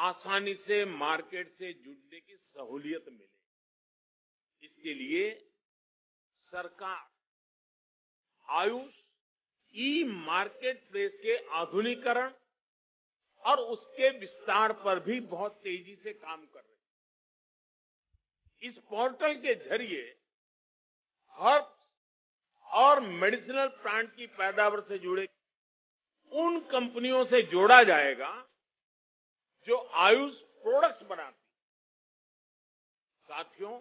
आसानी से मार्केट से जुड़ने की सहूलियत मिले। इसके लिए सरकार आयुष ई मार्केट प्लेस के आधुनिकीकरण और उसके विस्तार पर भी बहुत तेजी से काम कर रही है। इस पोर्टल के जरिए हर्ब्स और मेडिसिनल प्लांट की पैदावार से जुड़े उन कंपनियों से जोड़ा जाएगा जो आयुष प्रोडक्ट्स बनाती। साथियों,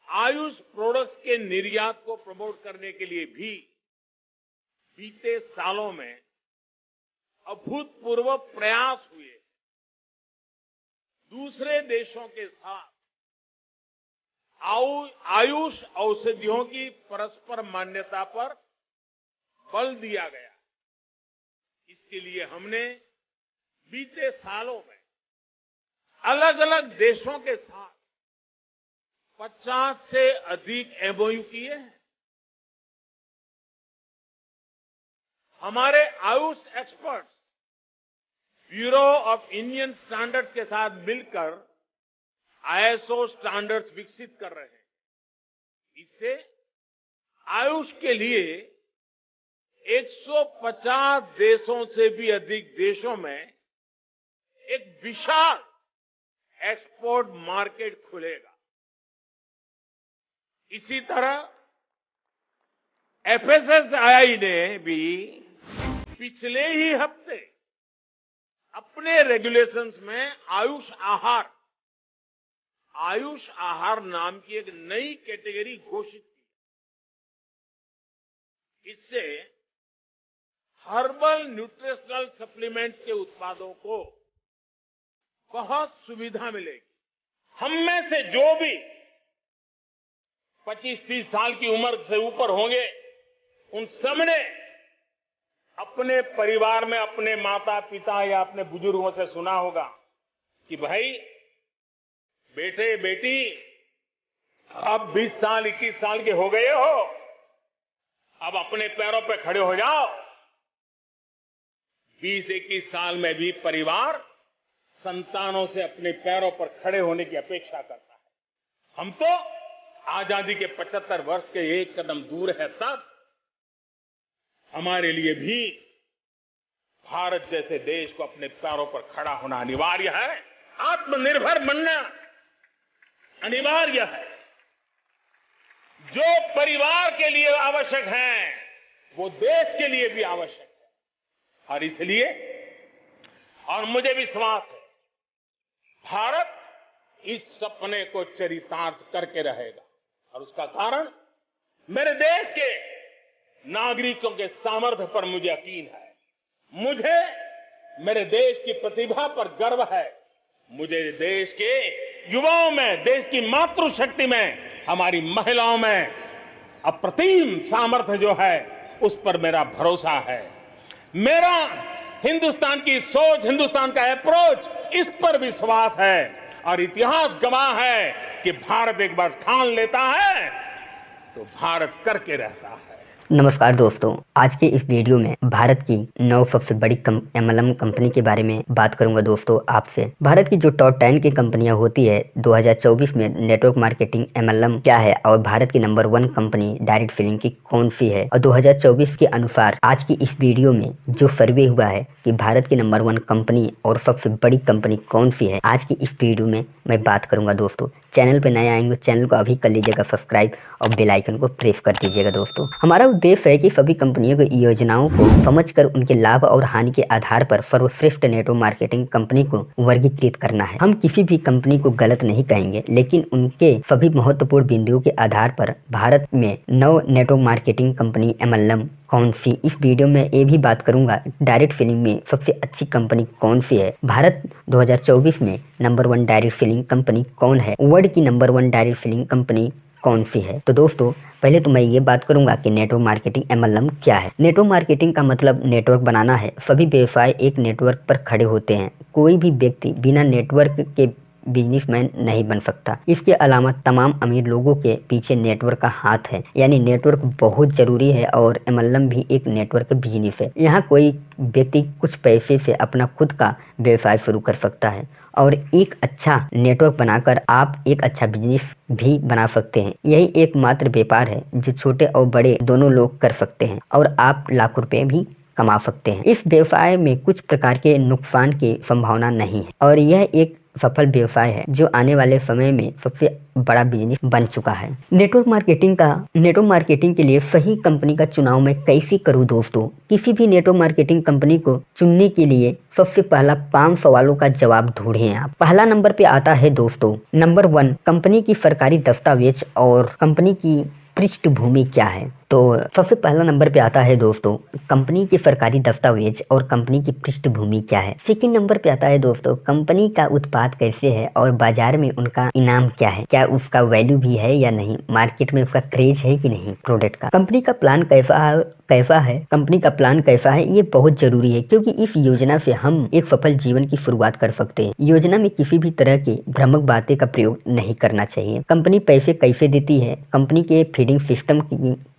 आयुष प्रोडक्ट्स के निर्यात को प्रमोट करने के लिए भी बीते सालों में अभूतपूर्व प्रयास हुए। दूसरे देशों के साथ आयुष औषधियों की परस्पर मान्यता पर बल दिया गया। इसके लिए हमने बीते सालों में अलग अलग देशों के साथ 50 से अधिक एमओयू किए हैं। हमारे Ayush experts bureau of Indian standards के साथ मिलकर आईएसओ स्टैंडर्ड्स विकसित कर रहे हैं। इससे आयुष के लिए 150 देशों से भी अधिक देशों में एक विशाल एक्सपोर्ट मार्केट खुलेगा। इसी तरह एफएसएसएआई ने भी पिछले ही हफ्ते अपने रेगुलेशंस में आयुष आहार नाम की एक नई कैटेगरी घोषित की। इससे हर्बल न्यूट्रिशनल सप्लीमेंट्स के उत्पादों को बहुत सुविधा मिलेगी। हम में से जो भी 25-30 साल की उम्र से ऊपर होंगे, उन सबने अपने परिवार में अपने माता पिता या अपने बुजुर्गों से सुना होगा कि भाई बेटे बेटी अब 20 साल 21 साल के हो गए हो, अब अपने पैरों पर खड़े हो जाओ। 20-21 साल में भी परिवार संतानों से अपने पैरों पर खड़े होने की अपेक्षा करता है। हम तो आजादी के 75 वर्ष के एक कदम दूर है। तब हमारे लिए भी भारत जैसे देश को अपने पैरों पर खड़ा होना अनिवार्य है। आत्मनिर्भर बनना अनिवार्य है। जो परिवार के लिए आवश्यक है वो देश के लिए भी आवश्यक है। और इसलिए और मुझे विश्वास है भारत इस सपने को चरितार्थ करके रहेगा। और उसका कारण मेरे देश के नागरिकों के सामर्थ्य पर मुझे यकीन है। मुझे मेरे देश की प्रतिभा पर गर्व है। मुझे देश के युवाओं में, देश की मातृशक्ति में, हमारी महिलाओं में अप्रतिम सामर्थ्य जो है उस पर मेरा भरोसा है। मेरा हिंदुस्तान की सोच, हिंदुस्तान का अप्रोच, इस पर विश्वास है। और इतिहास गवाह है कि भारत एक बार ठान लेता है तो भारत करके रहता है। नमस्कार दोस्तों, आज के इस वीडियो में भारत की 9 सबसे बड़ी एमएलएम कंपनी के बारे में बात करूंगा। दोस्तों, आपसे भारत की जो टॉप 10 की कंपनियां होती है 2024 में नेटवर्क मार्केटिंग एमएलएम क्या है और भारत की नंबर 1 कंपनी डायरेक्ट सेलिंग की कौन सी है, और 2024 के अनुसार आज की इस वीडियो में जो सर्वे हुआ है कि भारत की नंबर 1 कंपनी और सबसे बड़ी कंपनी कौन सी है, आज की इस वीडियो में मैं बात करूंगा। दोस्तों, चैनल पे नए आएंगे, चैनल को अभी कर लीजिएगा सब्सक्राइब और बेल आइकन को प्रेस कर दीजिएगा। दोस्तों, हमारा उद्देश्य है कि सभी कंपनियों की योजनाओं को समझकर उनके लाभ और हानि के आधार पर सर्वश्रेष्ठ नेटवर्क मार्केटिंग कंपनी को वर्गीकृत करना है। हम किसी भी कंपनी को गलत नहीं कहेंगे, लेकिन उनके सभी महत्वपूर्ण बिंदुओं के आधार पर भारत में 9 नेटवर्क मार्केटिंग कंपनी एमएलएम कौन सी, इस वीडियो में ये भी बात करूंगा डायरेक्ट सेलिंग में सबसे अच्छी कंपनी कौन सी है, भारत 2024 में नंबर 1 डायरेक्ट सेलिंग कंपनी कौन है, वर्ल्ड की नंबर 1 डायरेक्ट सेलिंग कंपनी कौन सी है। तो दोस्तों, पहले तो मैं ये बात करूंगा कि नेटवर्क मार्केटिंग एमएलएम क्या है। नेटवर्क मार्केटिंग का मतलब नेटवर्क बनाना है। सभी व्यवसाय एक नेटवर्क पर खड़े होते हैं। कोई भी व्यक्ति बिना नेटवर्क के बिजनेसमैन नहीं बन सकता। इसके अलावा तमाम अमीर लोगों के पीछे नेटवर्क का हाथ है, यानी नेटवर्क बहुत जरूरी है और एमएलएम भी एक नेटवर्क बिजनेस है। यहाँ कोई व्यक्ति कुछ पैसे से अपना खुद का व्यवसाय शुरू कर सकता है और एक अच्छा नेटवर्क बनाकर आप एक अच्छा बिजनेस भी बना सकते हैं। यही एकमात्र व्यापार है जो छोटे और बड़े दोनों लोग कर सकते हैं और आप लाखों रुपए भी कमा सकते हैं। इस व्यवसाय में कुछ प्रकार के नुकसान की संभावना नहीं है और यह एक सफल व्यवसाय है जो आने वाले समय में सबसे बड़ा बिजनेस बन चुका है। नेटवर्क मार्केटिंग के लिए सही कंपनी का चुनाव मैं कैसे करूं दोस्तों? किसी भी नेटवर्क मार्केटिंग कंपनी को चुनने के लिए सबसे पहला 5 सवालों का जवाब ढूंढें आप। पहला नंबर पे आता है दोस्तों, नंबर 1, कंपनी की सरकारी दस्तावेज और कंपनी की पृष्ठभूमि क्या है। तो सबसे पहला नंबर पे आता है दोस्तों, कंपनी के सरकारी दस्तावेज और कंपनी की पृष्ठभूमि क्या है। सेकंड नंबर पे आता है दोस्तों, कंपनी का उत्पाद कैसे है और बाजार में उनका इनाम क्या है, क्या उसका वैल्यू भी है या नहीं, मार्केट में उसका क्रेज है कि नहीं प्रोडक्ट का। कंपनी का प्लान कैसा है, ये बहुत जरूरी है क्योंकि इस योजना से हम एक सफल जीवन की शुरुआत कर सकते हैं। योजना में किसी भी तरह की भ्रामक बातें का प्रयोग नहीं करना चाहिए। कंपनी पैसे कैसे देती है, कंपनी के फीडिंग सिस्टम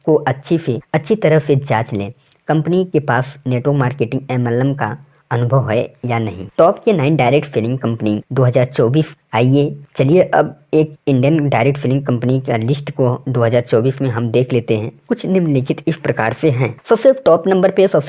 को अच्छी तरह से जांच लें। कंपनी के पास नेटवर्क मार्केटिंग एमएलएम का अनुभव है या नहीं। टॉप के 9 डायरेक्ट सेलिंग कंपनी 2024। आइए चलिए अब एक इंडियन डायरेक्ट सेलिंग कंपनी का लिस्ट को 2024 में हम देख लेते हैं। कुछ निम्नलिखित इस प्रकार से हैं। सबसे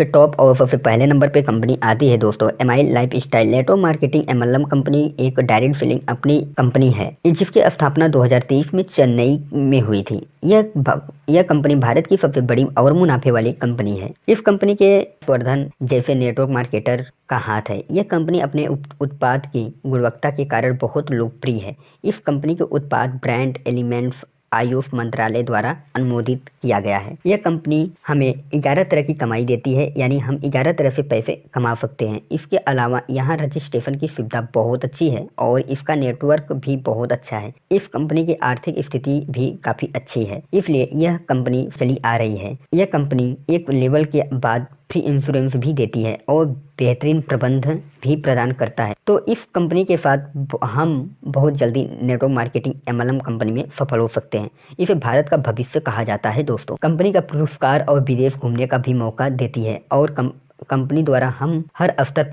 टॉप और सबसे पहले नंबर पे कंपनी आती है दोस्तों MI life style. Network marketing MLM company एक डायरेक्ट सेलिंग अपनी कंपनी है जिसकी स्थापना 2023 में चेन्नई में हुई थी। यह कंपनी भारत की सबसे बड़ी और मुनाफे वाली कंपनी है। इस कंपनी के वर्धन जैसे नेटवर्क मार्केटर का हाथ है। यह कंपनी अपने उत्पाद की गुणवत्ता के कारण बहुत लोकप्रिय है। इस कंपनी के उत्पाद ब्रांड एलिमेंट्स आयुष मंत्रालय द्वारा अनुमोदित किया गया है। यह कंपनी हमें 11 तरह की कमाई देती है, यानी हम 11 तरह से पैसे कमा सकते हैं। इसके अलावा यहाँ रजिस्ट्रेशन की सुविधा बहुत अच्छी है और इसका नेटवर्क भी बहुत अच्छा है। इस कंपनी की आर्थिक स्थिति भी काफी अच्छी है, इसलिए यह कंपनी चली आ रही है। यह कंपनी एक लेवल के बाद फ्री इंश्योरेंस भी देती है और बेहतरीन प्रबंधन भी प्रदान करता है। तो इस कंपनी के साथ हम बहुत जल्दी नेटवर्क मार्केटिंग एमएलएम कंपनी में सफल हो सकते हैं। इसे भारत का भविष्य कहा जाता है दोस्तों। कंपनी का पुरस्कार और विदेश घूमने का भी मौका देती है और कंपनी द्वारा हर स्तर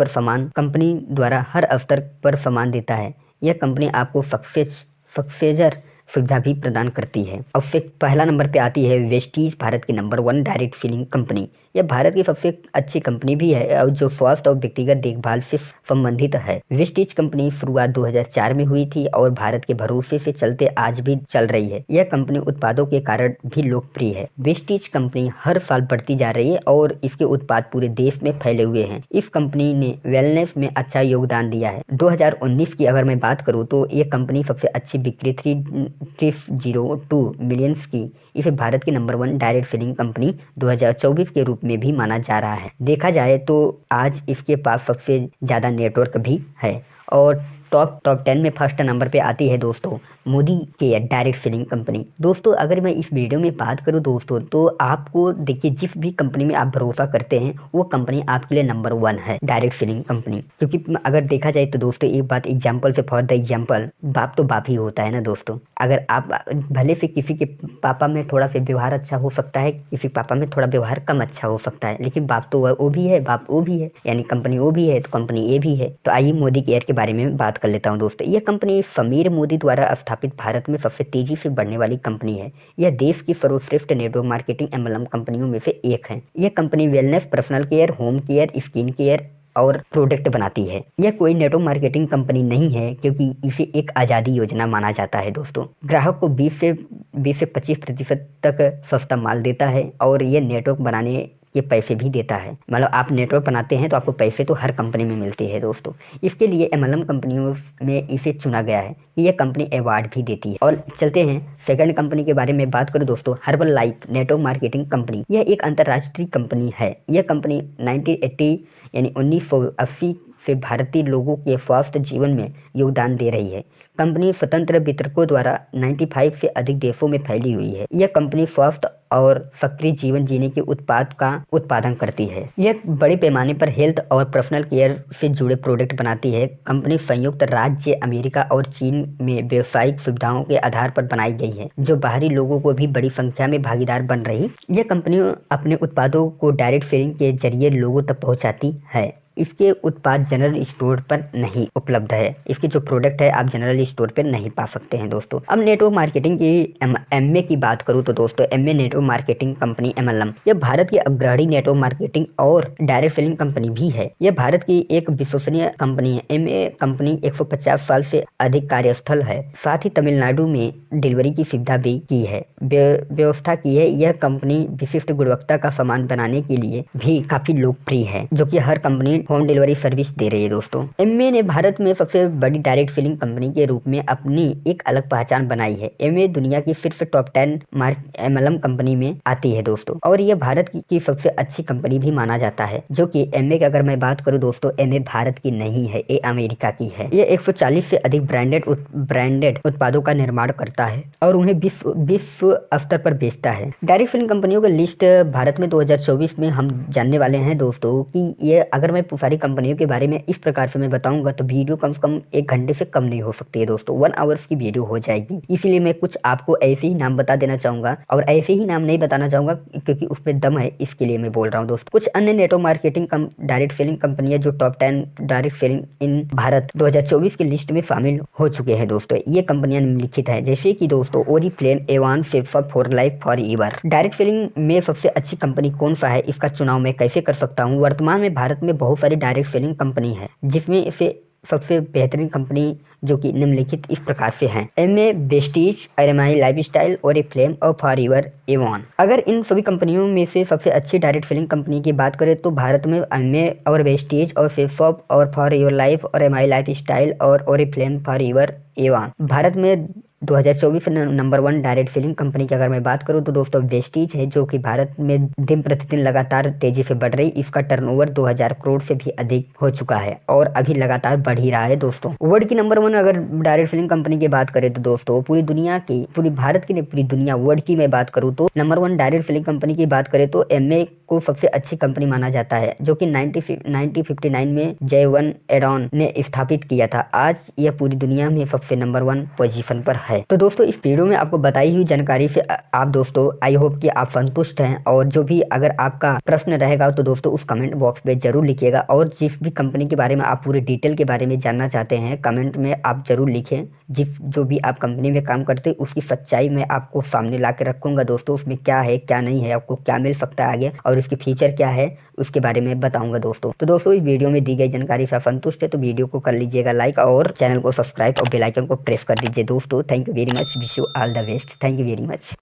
पर सम्मान देता है। यह कंपनी आपको सक्सेसर सुविधा भी प्रदान करती है। अब से पहला नंबर पे आती है वेस्टीज, भारत की नंबर 1 डायरेक्ट सेलिंग कंपनी। यह भारत की सबसे अच्छी कंपनी भी है और जो स्वास्थ्य और व्यक्तिगत देखभाल से संबंधित है। वेस्टीज कंपनी शुरुआत 2004 में हुई थी और भारत के भरोसे से चलते आज भी चल रही है। यह कंपनी उत्पादों के कारण भी लोकप्रिय है। वेस्टीज कंपनी हर साल बढ़ती जा रही है और इसके उत्पाद पूरे देश में फैले हुए हैं। इस कंपनी ने वेलनेस में अच्छा योगदान दिया है। 2019 की अगर मैं बात करूँ तो ये कंपनी सबसे अच्छी बिक्री 302 मिलियंस की। इसे भारत की नंबर 1 डायरेक्ट सेलिंग कंपनी 2024 के रूप में भी माना जा रहा है। देखा जाए तो आज इसके पास सबसे ज्यादा नेटवर्क भी है और टॉप 10 में फर्स्ट नंबर पे आती है दोस्तों Modi care direct selling company. दोस्तों अगर मैं इस वीडियो में बात करूं दोस्तों तो आपको देखिए जिस भी कंपनी में आप भरोसा करते हैं वो कंपनी आपके लिए नंबर 1 है डायरेक्ट सेलिंग कंपनी। क्योंकि अगर देखा जाए तो दोस्तों एक बात एग्जाम्पल से फॉर द एग्जाम्पल, बाप तो बाप ही होता है ना दोस्तों। अगर आप भले से किसी के पापा में थोड़ा सा व्यवहार अच्छा हो सकता है, किसी पापा में थोड़ा व्यवहार कम अच्छा हो सकता है, लेकिन बाप तो वो भी है, बाप वो भी है, यानी कंपनी वो भी है तो कंपनी ये भी है। तो आइए मोदी केयर के बारे में बात कर लेता हूँ दोस्तों। यह कंपनी समीर मोदी द्वारा स्थापित भारत में सबसे तेजी से बढ़ने वाली कंपनी है। यह देश की सर्वश्रेष्ठ नेटवर्क मार्केटिंग एमएलएम कंपनियों में से एक है। यह company wellness, personal care, home care, skin care और प्रोडक्ट बनाती है। यह कोई नेटवर्क मार्केटिंग कंपनी नहीं है क्योंकि इसे एक आज़ादी योजना माना जाता है दोस्तों। ग्राहक को 20 से 25% तक सस्ता माल देता है और यह नेटवर्क बनाने ये पैसे भी देता है। मतलब आप नेटवर्क बनाते हैं तो आपको पैसे तो हर कंपनी में मिलते हैं दोस्तों। इसके लिए एमएलएम कंपनियों में इसे चुना गया है कि यह कंपनी अवार्ड भी देती है। और चलते हैं सेकंड कंपनी के बारे में बात करूं दोस्तों, herbal life network marketing company. यह एक अंतर्राष्ट्रीय कंपनी है। यह कंपनी 1980 से भारतीय लोगों के स्वास्थ्य जीवन में योगदान दे रही है। कंपनी स्वतंत्र वितरकों द्वारा 95 से अधिक देशों में फैली हुई है। यह कंपनी स्वास्थ्य और सक्रिय जीवन जीने के उत्पाद का उत्पादन करती है। यह बड़े पैमाने पर हेल्थ और पर्सनल केयर से जुड़े प्रोडक्ट बनाती है। कंपनी संयुक्त राज्य अमेरिका और चीन में व्यावसायिक सुविधाओं के आधार पर बनाई गई है, जो बाहरी लोगों को भी बड़ी संख्या में भागीदार बन रही। यह कंपनी अपने उत्पादों को डायरेक्ट सेलिंग के जरिए लोगों तक पहुंचाती है। इसके उत्पाद जनरल स्टोर पर नहीं उपलब्ध है। इसके जो प्रोडक्ट है आप जनरल स्टोर पर नहीं पा सकते हैं दोस्तों। अब नेटवर्क मार्केटिंग की एमए की बात करूं तो दोस्तों MA network marketing company MLM यह भारत की अग्रणी नेटवर्क मार्केटिंग और डायरेक्ट सेलिंग कंपनी भी है। यह भारत की एक विश्वसनीय कंपनी है। एमए कंपनी 150 साल से अधिक कार्यस्थल है, साथ ही तमिलनाडु में डिलीवरी की सुविधा भी की है, व्यवस्था की है। यह कंपनी विशिष्ट गुणवत्ता का सामान बनाने के लिए भी काफी लोकप्रिय है, जो कि हर कंपनी होम डिलीवरी सर्विस दे रही है दोस्तों। एमए ने भारत में सबसे बड़ी डायरेक्ट सेलिंग कंपनी के रूप में अपनी एक अलग पहचान बनाई है। एमए दुनिया की सिर्फ टॉप 10 एमएलएम कंपनी में आती है दोस्तों, और यह भारत की सबसे अच्छी कंपनी भी माना जाता है। जो कि एमए की अगर मैं बात करूं दोस्तों, एमए भारत की नहीं है, ये अमेरिका की है। ये 140 से अधिक ब्रांडेड उत्पादों का निर्माण करता है और उन्हें विश्व स्तर पर बेचता है। डायरेक्ट सेलिंग कंपनियों की लिस्ट भारत में 2024 में हम जानने वाले हैं दोस्तों कि ये अगर मैं सारी कंपनियों के बारे में इस प्रकार से मैं बताऊंगा तो वीडियो कम से कम 1 घंटे से कम नहीं हो सकती है दोस्तों, 1 आवर्स की वीडियो हो जाएगी। इसीलिए मैं कुछ आपको ऐसे ही नाम बता देना चाहूंगा और ऐसे ही नाम नहीं बताना चाहूंगा क्योंकि उसमें दम है, इसके लिए मैं बोल रहा हूँ दोस्तों। कुछ अन्य नेटवर्क मार्केटिंग डायरेक्ट सेलिंग कंपनियां जो टॉप 10 डायरेक्ट सेलिंग इन भारत 2024 की लिस्ट में शामिल हो चुके हैं दोस्तों। ये कंपनियां निम्नलिखित है, जैसे कि दोस्तों Oriflame, Evan, safer, for life, forever. Direct selling में सबसे अच्छी कंपनी कौन सा है, इसका चुनाव मैं कैसे कर सकता हूँ। वर्तमान में भारत में बहुत सारी डायरेक्ट सेलिंग कंपनी है, जिसमें से सबसे बेहतरीन कंपनी जो कि निम्नलिखित इस प्रकार से हैं: MA, Vestige, MI lifestyle, Oriflame और फॉरएवर, एवान। अगर इन सभी कंपनियों में से सबसे अच्छी डायरेक्ट सेलिंग कंपनी की बात करें तो भारत में एमए और वेस्टीज और सेफॉप और फॉरएवर लाइफ और एमआई लाइफस्टाइल और ओरिफ्लेम, फॉरएवर, एवान। भारत में 2024 नंबर 1 डायरेक्ट सेलिंग कंपनी की अगर मैं बात करूं तो दोस्तों वेस्टीज है, जो कि भारत में दिन प्रतिदिन लगातार तेजी से बढ़ रही। इसका टर्नओवर 2000 करोड़ से भी अधिक हो चुका है और अभी लगातार बढ़ ही रहा है दोस्तों। वर्ल्ड की नंबर 1 अगर डायरेक्ट सेलिंग कंपनी की बात करें तो दोस्तों पूरी दुनिया की, पूरी भारत की नहीं पूरी दुनिया वर्ल्ड की मैं बात करूँ तो नंबर 1 डायरेक्ट सेलिंग कंपनी की बात करें तो एमए को सबसे अच्छी कंपनी माना जाता है, जो कि 1959 में जयवन एडॉन ने स्थापित किया था। आज यह पूरी दुनिया में सबसे नंबर 1 पोजीशन पर है। तो दोस्तों इस वीडियो में आपको बताई हुई जानकारी से आप दोस्तों आई होप कि आप संतुष्ट हैं, और जो भी अगर आपका प्रश्न रहेगा तो दोस्तों उस कमेंट बॉक्स में जरूर लिखिएगा, और जिस भी कंपनी के बारे में आप पूरी डिटेल के बारे में जानना चाहते हैं कमेंट में आप जरूर लिखें। जो भी आप कंपनी में काम करते हैं उसकी सच्चाई मैं आपको सामने ला के रखूंगा दोस्तों, उसमें क्या है क्या नहीं है, आपको क्या मिल सकता है आगे और उसकी फीचर क्या है उसके बारे में बताऊंगा दोस्तों। तो दोस्तों इस वीडियो में दी गई जानकारी से संतुष्ट है तो वीडियो को कर लीजिएगा लाइक और चैनल को सब्सक्राइब और बेल आइकन को प्रेस कर दीजिए दोस्तों। Thank you very much, wish you all the best, thank you very much.